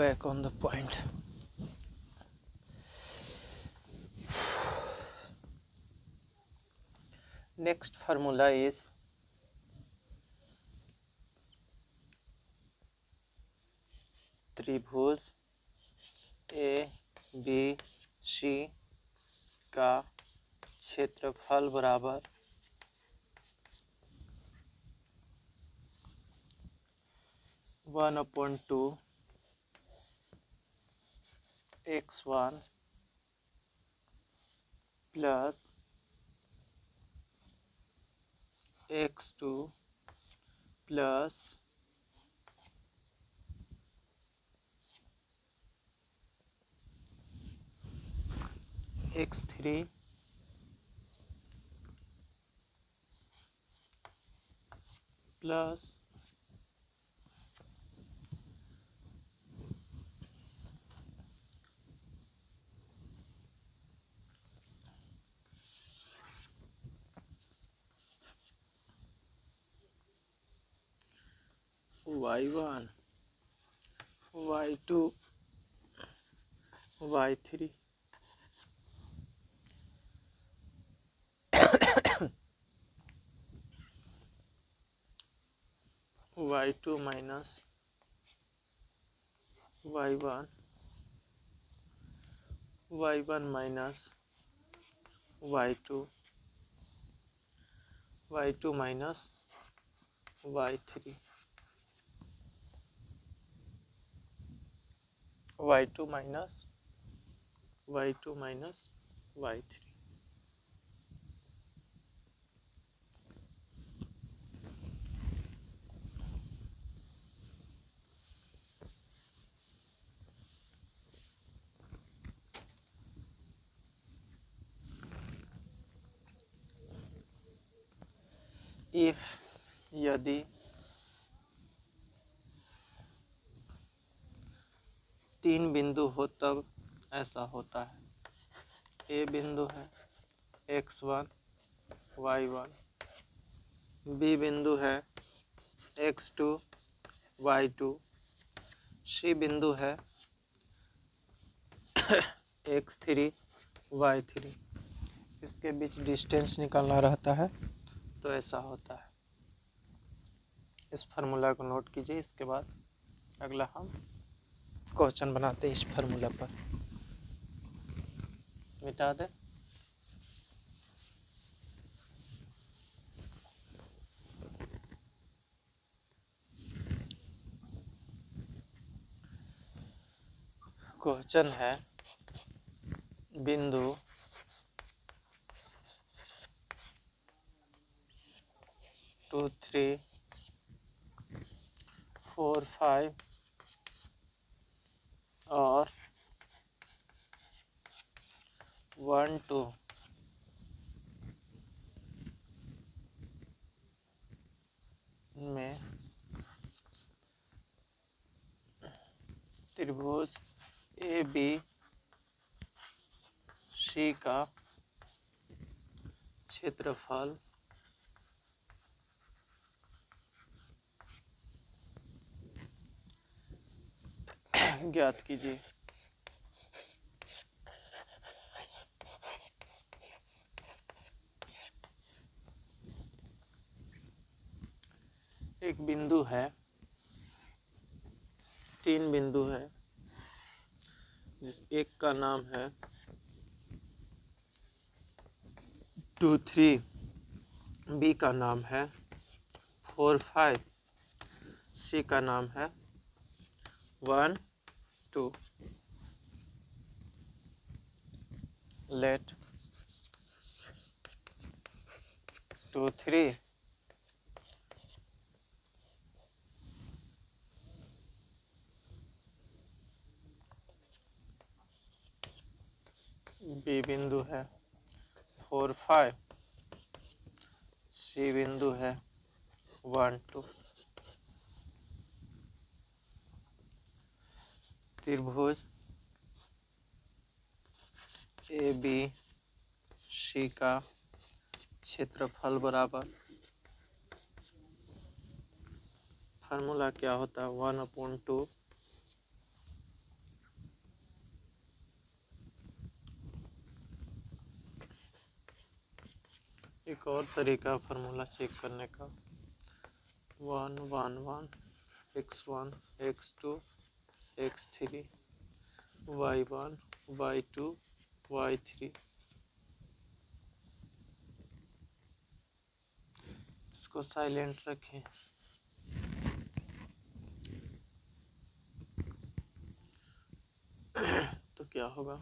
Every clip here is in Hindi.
back on the point. Next formula is त्रिभुज ए बी सी का क्षेत्रफल बराबर 1/2 x1 plus x2 plus x3 plus y1 y2 y3 y2 minus y1 y1 minus y2 y2 minus y3 y2 minus y2 minus y3। If यदि तीन बिंदु हो तब ऐसा होता है। ए बिंदु है x1 y1, बी बिंदु है x2 y2, सी बिंदु है x3 y3। इसके बीच डिस्टेंस निकालना रहता है तो ऐसा होता है। इस फार्मूला को नोट कीजिए। इसके बाद अगला हम क्वेश्चन बनाते हैं इस फार्मूला पर। मिटा दे। क्वेश्चन है बिंदु 2 3 4 5 और 1 2 में त्रिभुज ए बी सी का क्षेत्रफल ज्ञात कीजिए। एक बिंदु है, तीन बिंदु है, जिस एक का नाम है 2 3, बी का नाम है 4 5, सी का नाम है 1 2। लेट 2 3 बी बिंदु है 4 5, सी बिंदु है 1 2। त्रिभुज ए बी सी का क्षेत्रफल बराबर, फार्मूला क्या होता है 1/2 एक और तरीका फार्मूला चेक करने का, 1 1 1 x1 x2 x3 y1 y2 y3। इसको साइलेंट रखें। तो क्या होगा,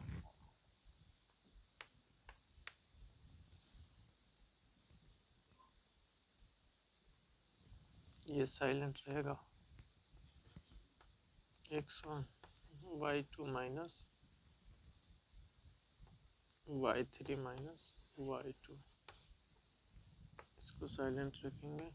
ये साइलेंट रहेगा, x1 y2 minus y3 minus y2, इसको साइलेंट रखेंगे।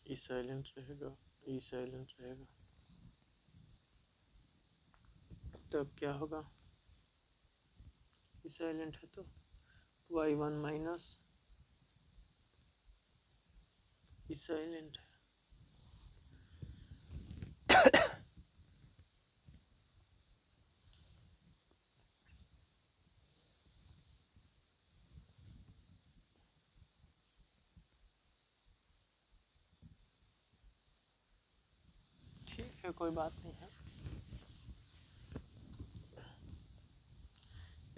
ई साइलेंट रहेगा, ई साइलेंट रहेगा। तब क्या होगा, ई साइलेंट है तो y1 माइनस ई साइलेंट है। ठीक है, कोई बात नहीं है।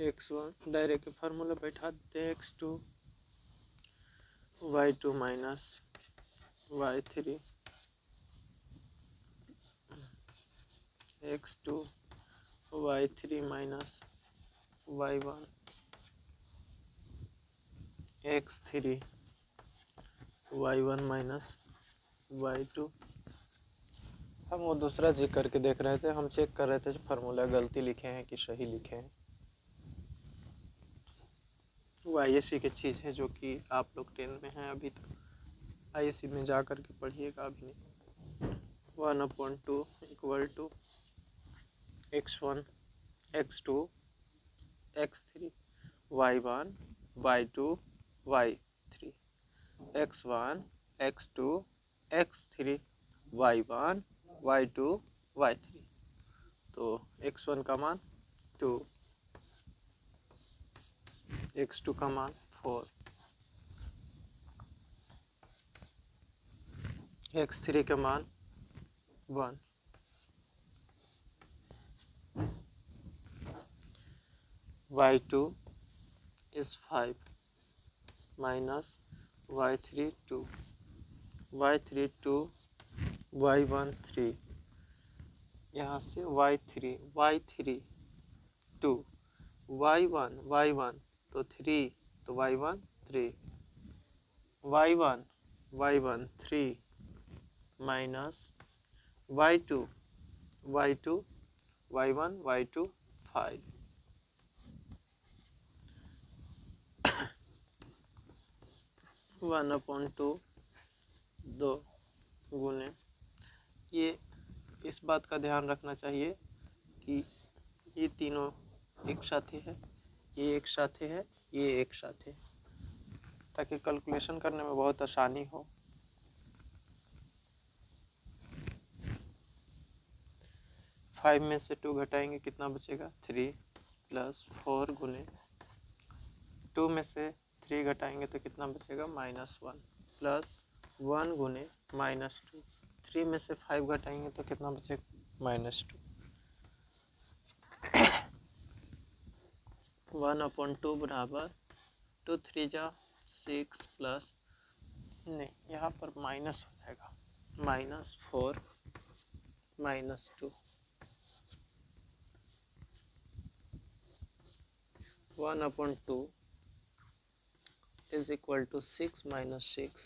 x1 डायरेक्ट फार्मूला बैठा देते हैं, x2 y2 minus y3 x2 y3 minus y1 x3 y1 minus y2। हम वो दूसरा चेक करके देख रहे थे, हम चेक कर रहे थे फार्मूला गलती लिखे हैं कि सही लिखे हैं। वो आईएससी की चीज़ है जो कि आप लोग 10 में हैं अभी तक, आईएससी में जा कर के पढ़िएगा अभी नहीं। 1/2 equal to x1 x2 x3 y1 y2 y3 x1 x2 x3 y1 y2 y3। तो x1 का मान 2, x2 का मान 4, x3 का मान 1, y2 is 5 minus y3 2, y3 2 y1 3, यहाँ से y3 2 y1 तो 3, तो y1 3 y1 3 minus y2 y1 y2 5। One upon 2 2 गुने, ये इस बात का ध्यान रखना चाहिए कि ये तीनों एक साथ है, ये एक साथ है, ये एक साथ है, ताकि कैलकुलेशन करने में बहुत आसानी हो। फाइव में से 2 घटाएंगे कितना बचेगा, 3 प्लस 4 गुने 2 में से 3 घटाएंगे तो कितना बचेगा, -1 प्लस 1 गुने -2, 3 में से 5 घटाएंगे तो कितना बचेगा, -2। 1/2 बराबर 2 3 जा 6 प्लस, नहीं यहाँ पर माइनस हो जाएगा, -4 -2, 1/2 is equal to 6 minus 6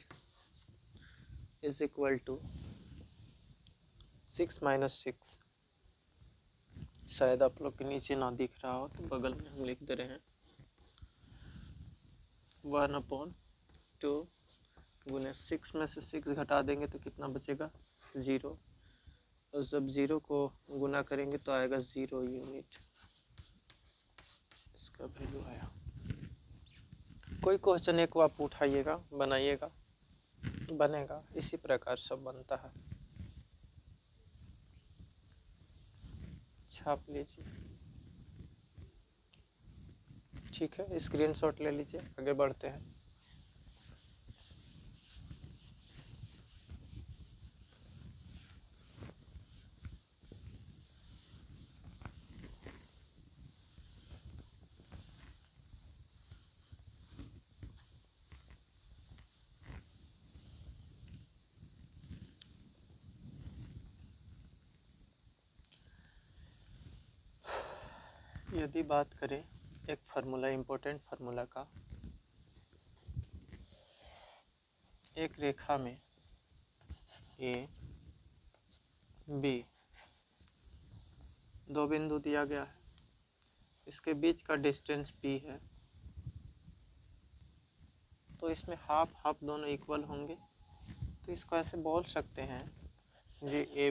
is equal to 6 minus 6। शायद आप लोग के नीचे ना दिख रहा हो तो बगल में हम लिख दे रहे हैं, 1/2 गुने 6 में से 6 घटा देंगे तो कितना बचेगा, 0, और जब 0 को गुना करेंगे तो आएगा 0 यूनिट, इसका वैल्यू आया। कोई क्वेश्चन एक को आप उठाइएगा, बनाइएगा, बनेगा, इसी प्रकार सब बनता है। छाप लीजिए। ठीक है, स्क्रीनशॉट ले लीजिए, आगे बढ़ते हैं। यदि बात करें एक फार्मूला, इम्पोर्टेंट फार्मूला का, एक रेखा में ए बी दो बिंदु दिया गया है, इसके बीच का डिस्टेंस पी है, तो इसमें हाफ हाफ दोनों इक्वल होंगे। तो इसको ऐसे बोल सकते हैं जी ए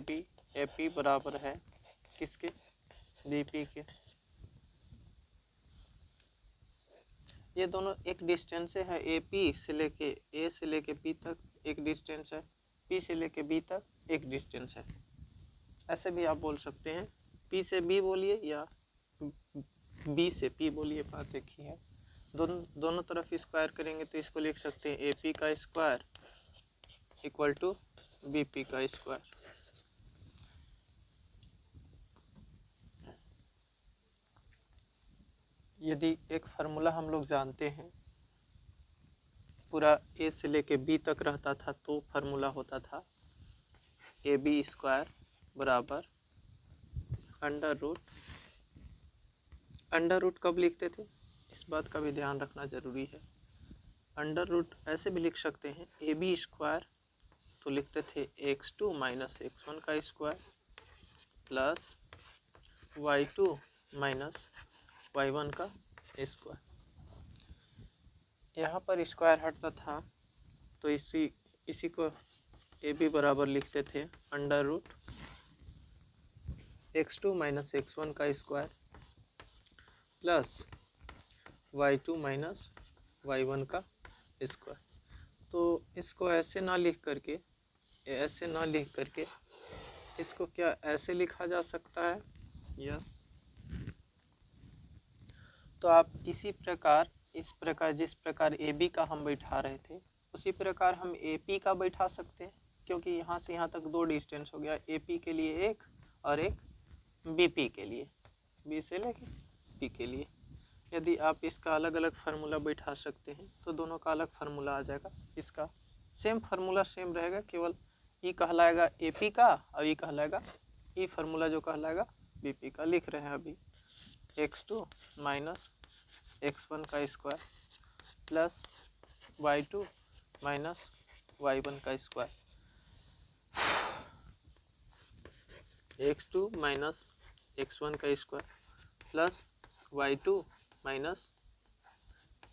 पी बराबर है किसके, बी पी के। ये दोनों एक डिस्टेंस है, ए पी से लेके ए से लेके पी तक एक डिस्टेंस है, पी से लेके बी तक एक डिस्टेंस है। ऐसे भी आप बोल सकते हैं, पी से बी बोलिए या बी से पी बोलिए, बात एक ही है। दोनों तरफ स्क्वायर करेंगे तो इसको लिख सकते हैं ए पी का square equal to B P का स्क्वायर। यदि एक फार्मूला हम लोग जानते हैं, पूरा ए से लेके बी तक रहता था, तो फार्मूला होता था ए बी स्क्वायर बराबर अंडर रूट कब लिखते थे, इस बात का भी ध्यान रखना जरूरी है। अंडर रूट ऐसे भी लिख सकते हैं, ए बी स्क्वायर तो लिखते थे x2 माइनस x1 का square plus y2 minus y1 का स्क्वायर। यहाँ पर स्क्वायर हटता था तो इसी को ए बी बराबर लिखते थे under root x2 minus x1 का square plus y2 minus y1 का स्क्वायर। तो इसको ऐसे ना लिख करके इसको क्या ऐसे लिखा जा सकता है, यस। तो आप इसी प्रकार जिस प्रकार ए बी का हम बैठा रहे थे, उसी प्रकार हम ए पी का बैठा सकते हैं, क्योंकि यहाँ से यहाँ तक दो डिस्टेंस हो गया, ए पी के लिए एक और एक बी पी के लिए, बी से लेके पी के लिए। यदि आप इसका अलग अलग फार्मूला बैठा सकते हैं तो दोनों का अलग फार्मूला आ जाएगा। इसका सेम फार्मूला सेम रहेगा, केवल ई कहलाएगा ए पी का और ई कहलाएगा, ई फार्मूला जो कहलाएगा बी पी का। लिख रहे हैं अभी x2 माइनस x1 का square plus y2 minus y1 का स्क्वायर, x2 माइनस x1 का square plus y2 minus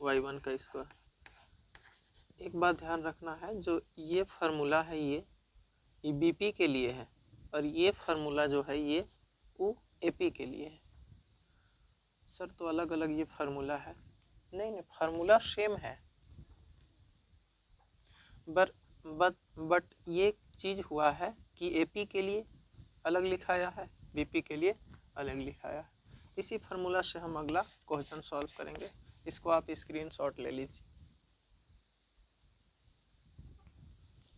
y1 का स्क्वायर। एक बात ध्यान रखना है, जो ये फार्मूला है ये बीपी के लिए है, और ये फार्मूला जो है ये वो एपी के लिए है। सर तो अलग अलग ये फार्मूला है, नहीं फार्मूला सेम है, बट ये चीज़ हुआ है कि एपी के लिए अलग लिखाया है, बीपी के लिए अलग लिखाया है। इसी फार्मूला से हम अगला क्वेश्चन सॉल्व करेंगे। इसको आप स्क्रीनशॉट ले लीजिए,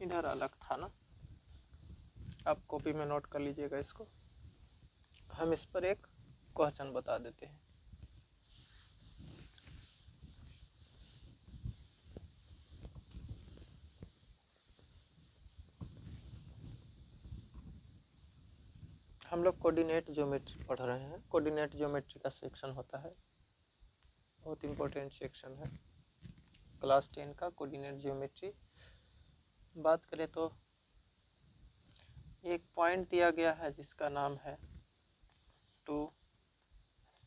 इधर अलग था ना, आप कॉपी में नोट कर लीजिएगा इसको। हम इस पर एक क्वेश्चन बता देते हैं। हम लोग कोऑर्डिनेट ज्योमेट्री पढ़ रहे हैं। कोऑर्डिनेट ज्योमेट्री का सेक्शन होता है, बहुत इम्पोर्टेंट सेक्शन है क्लास 10 का कोऑर्डिनेट ज्योमेट्री। बात करें तो एक पॉइंट दिया गया है जिसका नाम है 2,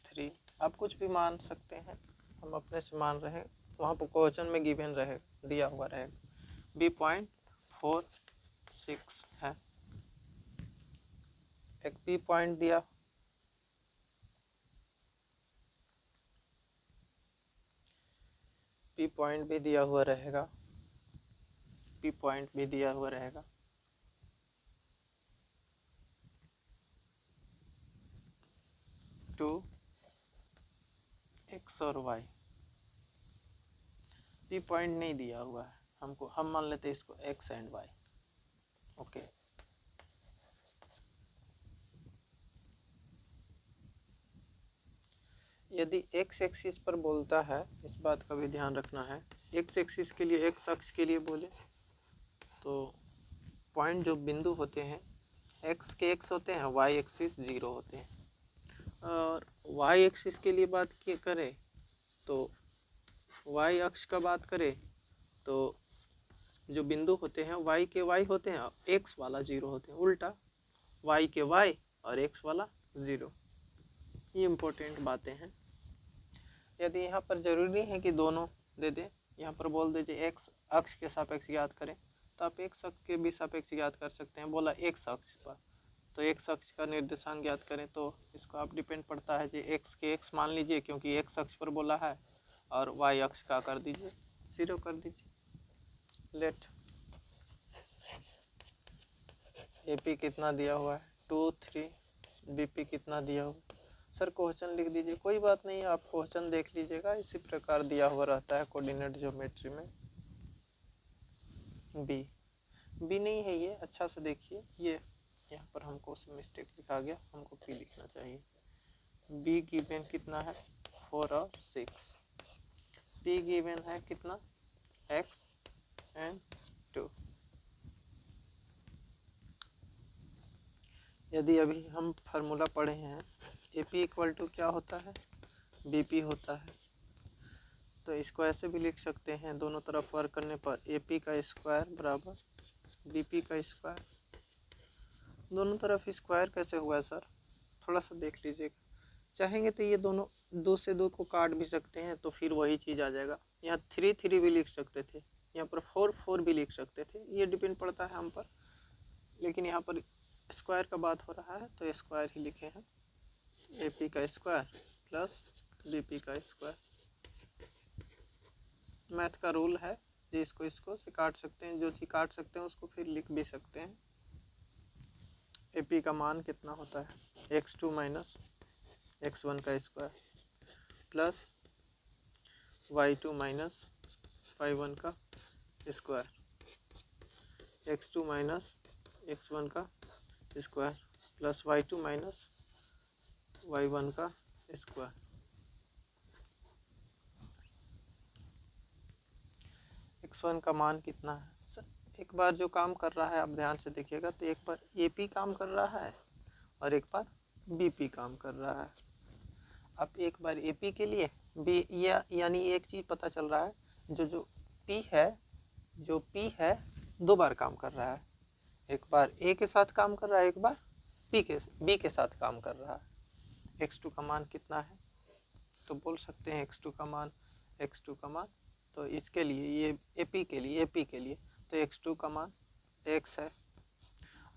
3, आप कुछ भी मान सकते हैं, हम अपने से मान रहे हैं, वहाँ पर क्वेश्चन में गिवन रहे दिया हुआ रहेगा। बी पॉइंट 4, 6 है, एक बी पॉइंट दिया, पी पॉइंट भी दिया हुआ रहेगा, पी पॉइंट भी दिया हुआ रहेगा। टू एक्स और वाई, ये पॉइंट नहीं दिया हुआ है हमको, हम मान लेते हैं इसको एक्स एंड वाई। ओके, यदि एक्स एक्सिस पर बोलता है, इस बात का भी ध्यान रखना है, एक्स एक्सिस के लिए, एक्स अक्ष के लिए बोले तो पॉइंट जो बिंदु होते हैं एक्स के एक्स होते हैं, वाई एक्सिस 0 होते हैं। और वाई एक्सिस के लिए बात करें तो वाई अक्ष का बात करें तो जो बिंदु होते हैं वाई के वाई होते हैं, एक्स वाला 0 होते हैं, उल्टा वाई के वाई और एक्स वाला 0। ये इम्पोर्टेंट बातें हैं। यदि यहाँ पर जरूरी है कि दोनों दे दें, यहाँ पर बोल दीजिए एक्स अक्ष के सापेक्ष ज्ञात करें, तो आप एक्स अक्ष के भी सापेक्ष ज्ञात कर सकते हैं। बोला एक्स अक्ष पर, तो एक्स अक्ष का निर्देशांक ज्ञात करें, तो इसको आप डिपेंड पड़ता है जी एक्स के एक्स मान लीजिए क्योंकि एक्स अक्ष पर बोला है, और वाई अक्ष का कर दीजिए 0 कर दीजिए। लेट एपी कितना दिया हुआ है 2 3, बीपी कितना दिया हुआ, सर क्वेश्चन लिख दीजिए, कोई बात नहीं, आप क्वेश्चन देख लीजिएगा, इसी प्रकार दिया हुआ रहता है कोऑर्डिनेट ज्योमेट्री में। बी बी नहीं है ये, अच्छा से देखिए, ये यहाँ पर हमको मिस्टेक लिखा गया, हमको पी लिखना चाहिए। बी गिवन कितना है 4 और 6, पी गिवन है कितना x एंड 2। यदि अभी हम फार्मूला पढ़े हैं AP इक्वल टू क्या होता है, BP होता है, तो इसको ऐसे भी लिख सकते हैं, दोनों तरफ वर्क करने पर AP का स्क्वायर बराबर BP का स्क्वायर। दोनों तरफ स्क्वायर कैसे हुआ है सर, थोड़ा सा देख लीजिएगा, चाहेंगे तो ये दोनों 2 से 2 को काट भी सकते हैं तो फिर वही चीज़ आ जाएगा। यहाँ 3 3 भी लिख सकते थे, यहाँ पर 4 4 भी लिख सकते थे, ये डिपेंड पड़ता है हम पर, लेकिन यहाँ पर स्क्वायर का बात हो रहा है तो स्क्वायर ही लिखे हैं। AP का स्क्वायर प्लस BP का स्क्वायर। मैथ का रूल है जी, इसको से काट सकते हैं, जो चीज़ काट सकते हैं उसको फिर लिख भी सकते हैं। AP का मान कितना होता है x2 माइनस x1 का square plus y2 minus y1 का स्क्वायर, x2 माइनस x1 का square plus y2 minus y1 का स्क्वायर। x1 का मान कितना है सर, एक बार जो काम कर रहा है आप ध्यान से देखिएगा, तो एक बार AP काम कर रहा है और एक बार BP काम कर रहा है। अब एक बार AP के लिए B यानी एक चीज़ पता चल रहा है, जो P है 2 बार काम कर रहा है, एक बार A के साथ काम कर रहा है, एक बार B के साथ काम कर रहा है। x2 का मान कितना है, तो बोल सकते हैं x2 का मान, तो इसके लिए ये AP के लिए तो x2 का मान x है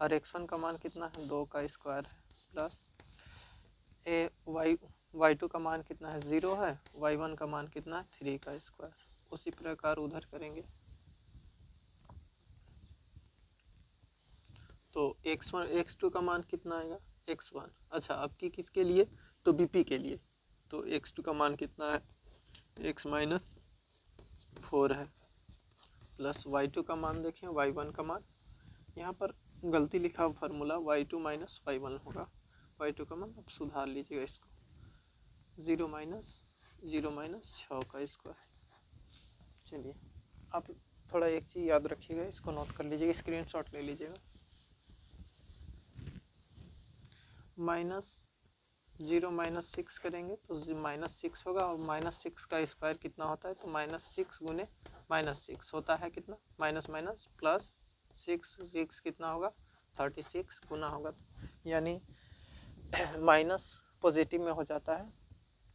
और x1 का मान कितना है 2 का स्क्वायर है, प्लस y2 का मान कितना है 0 है, y1 का मान कितना है 3 का स्क्वायर। उसी प्रकार उधर करेंगे तो x2 का मान कितना आएगा x1। अच्छा, अब की किसके लिए, तो BP के लिए, तो x2 का मान कितना है x माइनस 4 है, प्लस y2 का मान देखें, y1 का मान, यहाँ पर गलती लिखा फार्मूला y2 माइनस y1 होगा, y2 का मान अब सुधार लीजिएगा इसको, 0 माइनस 6 का स्क्वायर। चलिए आप थोड़ा एक चीज़ याद रखिएगा, इसको नोट कर लीजिएगा, स्क्रीनशॉट ले लीजिएगा। -0 -6 करेंगे तो -6 होगा, और -6 का स्क्वायर कितना होता है, तो -6 गुने -6 होता है कितना, माइनस माइनस प्लस 6 कितना होगा 36 गुना होगा, यानी माइनस पॉजिटिव में हो जाता है।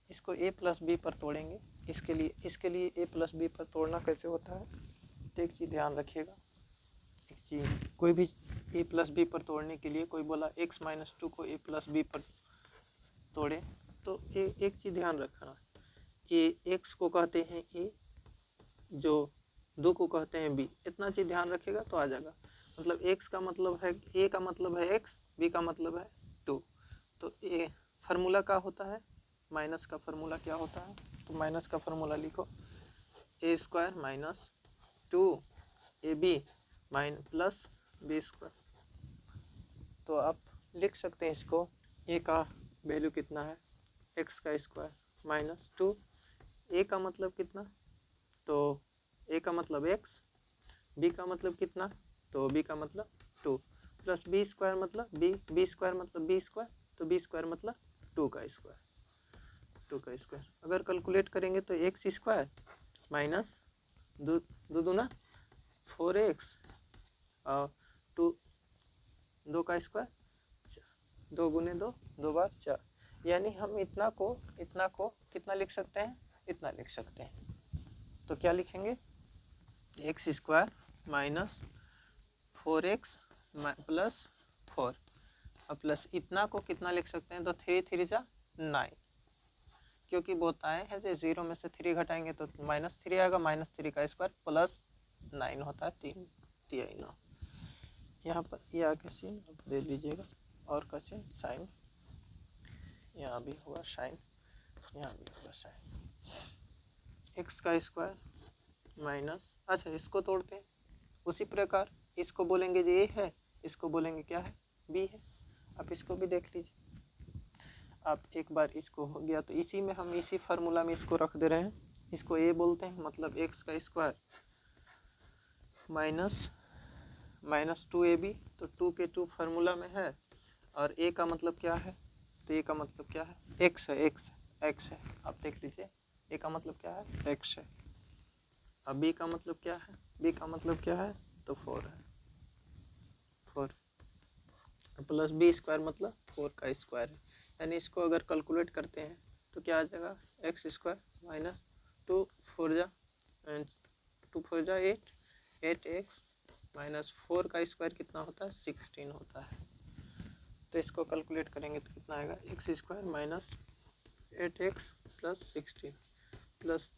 इसको A प्लस B पर तोड़ेंगे, इसके लिए A प्लस B पर तोड़ना कैसे होता है, तो एक चीज़ ध्यान रखिएगा, एक चीज़ कोई भी A प्लस B पर तोड़ने के लिए, कोई बोला x माइनस 2 को A प्लस B पर तोड़े, तो एक चीज़ ध्यान रखना, x को कहते हैं A, जो 2 को कहते हैं B, इतना चीज़ ध्यान रखिएगा तो आ जाएगा। मतलब x का मतलब है, A का मतलब है x, B का मतलब है 2, तो फार्मूला क्या होता है, माइनस का फार्मूला क्या होता है, तो माइनस का फार्मूला लिखो, A square minus 2ab plus B square. तो आप लिख सकते हैं इसको, ए का वैल्यू कितना है, एक्स का स्क्वायर माइनस 2, ए का मतलब कितना, तो ए का मतलब एक्स, बी का मतलब कितना, तो बी का मतलब 2, प्लस बी स्क्वायर मतलब बी स्क्वायर मतलब बी स्क्वायर, तो बी स्क्वायर मतलब 2 का स्क्वायर। अगर कैलकुलेट करेंगे तो एक्स स्क्वायर माइनस दो दूना 4x और 2 का स्क्वायर, 2 गुने 2, 2 बार 4, यानी हम इतना को कितना लिख सकते हैं, इतना लिख सकते हैं। तो क्या लिखेंगे, x square minus 4x plus 4 और प्लस इतना को कितना लिख सकते हैं, तो 3 3 जा 9, क्योंकि बताए हैं जो 0 में से 3 घटाएंगे तो -3 आएगा, -3 का स्क्वायर प्लस 9 होता है 3 3 9। यहाँ पर ये आगे सीन दे लीजिएगा और का चिन्ह साइन, यहाँ भी होगा साइन, यहाँ भी होगा साइन। एक्स का स्क्वायर माइनस, अच्छा इसको तोड़ते हैं, उसी प्रकार इसको बोलेंगे जो ए है, इसको बोलेंगे क्या है, बी है। आप इसको भी देख लीजिए, आप एक बार इसको हो गया तो इसी में हम इसी फार्मूला में इसको रख दे रहे हैं, इसको ए बोलते हैं, मतलब एक्स का स्क्वायर माइनस 2ab, तो 2 के 2 फार्मूला में है, और ए का मतलब क्या है, तो ए का मतलब क्या है, एक्स है, एक्स है, आप देख लीजिए ए का मतलब क्या है, एक्स है। अब बी का मतलब क्या है, बी का मतलब क्या है, तो 4 है, 4 प्लस बी स्क्वायर मतलब 4 का स्क्वायर है, यानी इसको अगर कैलकुलेट करते हैं तो क्या आ जाएगा, एक्स स्क्वायर माइनस 2 4 जा 8 एक्स माइनस 4 का स्क्वायर कितना होता है, 16 होता है। तो इसको कैलकुलेट करेंगे तो कितना आएगा, x square minus 8x plus 16 plus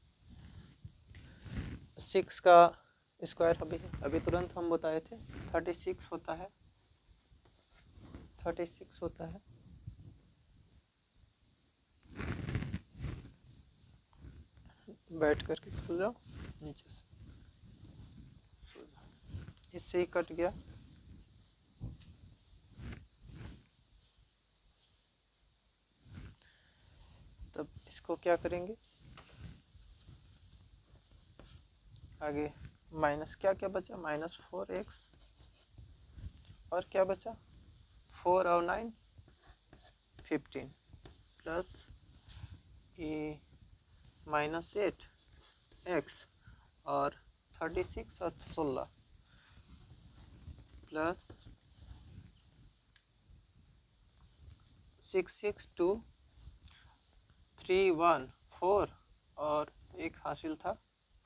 6 का स्क्वायर अभी तुरंत हम बताए थे 36 होता है, 36 होता है। बैठ करके सो जाओ नीचे से, इससे ही कट गया। तब इसको क्या करेंगे, आगे माइनस क्या क्या बचा, -4x और क्या बचा 4 और 9 15 प्लस ये -8x और 36 और 16 प्लस 6 6 2 3 1 4 और एक हासिल था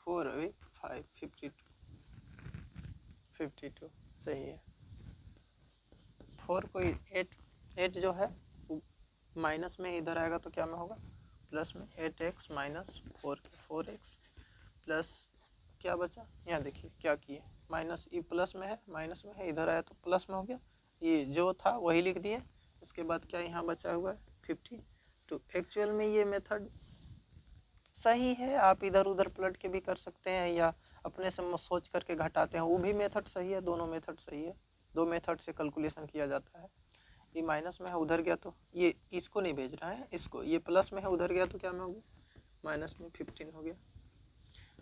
4 अभी 5 52 सही है। 4 को 8 जो है माइनस में इधर आएगा तो क्या में होगा, प्लस में 8x माइनस 4x प्लस क्या बचा, यहाँ देखिए क्या किए, माइनस ये प्लस में है, इधर आया तो प्लस में हो गया, ये जो था वही लिख दिए, इसके बाद क्या यहाँ बचा हुआ है 50। तो एक्चुअल में ये मेथड सही है, आप इधर उधर पलट के भी कर सकते हैं या अपने से सोच करके घटाते हैं, वो भी मेथड सही है, दोनों मेथड सही है, दो मेथड से कैलकुलेशन किया जाता है। ये माइनस में है उधर गया तो ये इसको नहीं भेज रहा है, इसको ये प्लस में है उधर गया तो क्या में हो गया, माइनस में 15 हो गया।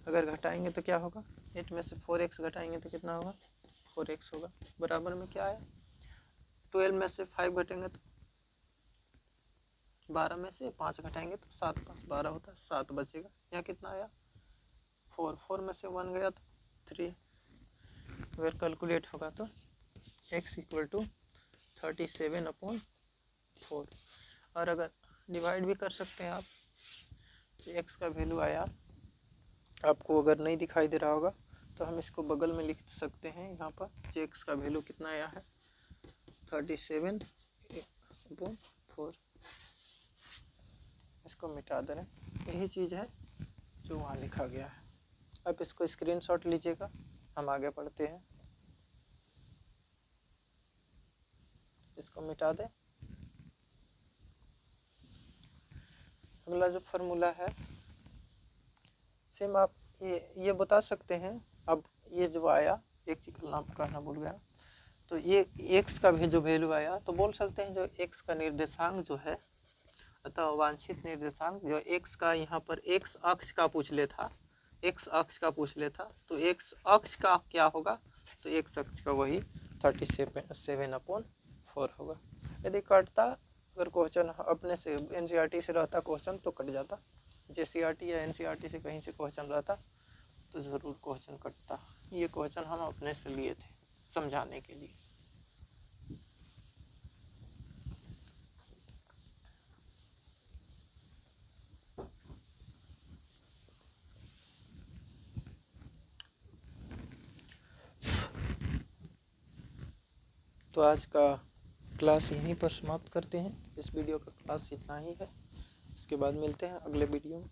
अगर घटाएंगे तो क्या होगा, 8 में से 4x घटाएंगे तो कितना होगा, 4x होगा, बराबर में क्या है 12 में से 5 घटेंगे तो 12 में से 5 घटाएंगे तो 7 5 12 होता है, 7 बचेगा, यहाँ कितना आया 4 में से 1 गया तो 3। अगर कैलकुलेट होगा तो x = 37/4, और अगर डिवाइड भी कर सकते हैं आप, तो x का वैल्यू आया, आपको अगर नहीं दिखाई दे रहा होगा तो हम इसको बगल में लिख सकते हैं, यहाँ पर x का वैल्यू कितना आया है 37/4, इसको मिटा दे रहे हैं, यही चीज़ है जो वहाँ लिखा गया है। अब इसको स्क्रीनशॉट लीजिएगा, हम आगे पढ़ते हैं, इसको मिटा दें। अगला जो फार्मूला है सेम आप ये बता सकते हैं। अब ये जो आया, एक चीज का नाम कहना भूल गया, तो ये x का भी जो वैल्यू आया तो बोल सकते हैं जो x का निर्देशांक जो है अतः वांछित निर्देशांक जो x का यहाँ पर x अक्ष का पूछ ले था, x अक्ष का पूछ ले था, तो x अक्ष का क्या होगा, तो x अक्ष का वही 37/4 होगा। यदि कटता, अगर क्वेश्चन अपने से एनसीईआरटी से रहता क्वेश्चन तो कट जाता, जेसीईआरटी या एनसीईआरटी से कहीं से क्वेश्चन रहता तो ज़रूर क्वेश्चन कटता। ये क्वेश्चन हम अपने से लिए थे समझाने के लिए। तो आज का क्लास यहीं पर समाप्त करते हैं। इस वीडियो का क्लास इतना ही है। इसके बाद मिलते हैं अगले वीडियो में।